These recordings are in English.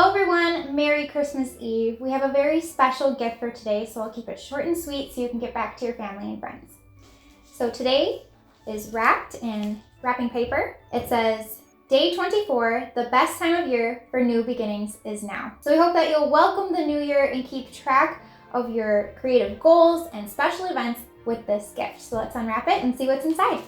Hello everyone, Merry Christmas Eve. We have a very special gift for today, so I'll keep it short and sweet so you can get back to your family and friends. So today is wrapped in wrapping paper. It says, Day 24, the best time of year for new beginnings is now. So we hope that you'll welcome the new year and keep track of your creative goals and special events with this gift. So let's unwrap it and see what's inside.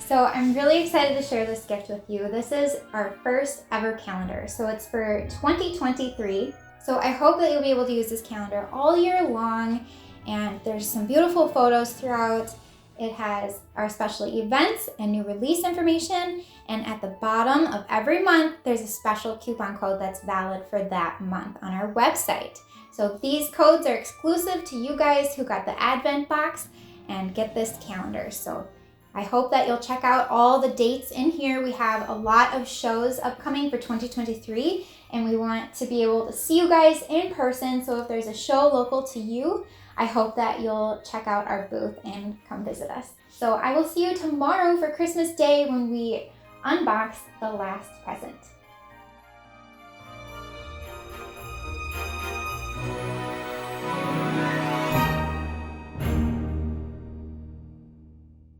So I'm really excited to share this gift with you. This is our first ever calendar. So it's for 2023. So I hope that you'll be able to use this calendar all year long, and there's some beautiful photos throughout. It has our special events and new release information, and at the bottom of every month, there's a special coupon code that's valid for that month on our website. So these codes are exclusive to you guys who got the Advent box and get this calendar. So I hope that you'll check out all the dates in here. We have a lot of shows upcoming for 2023, and we want to be able to see you guys in person. So if there's a show local to you, I hope that you'll check out our booth and come visit us. So I will see you tomorrow for Christmas Day when we unbox the last present.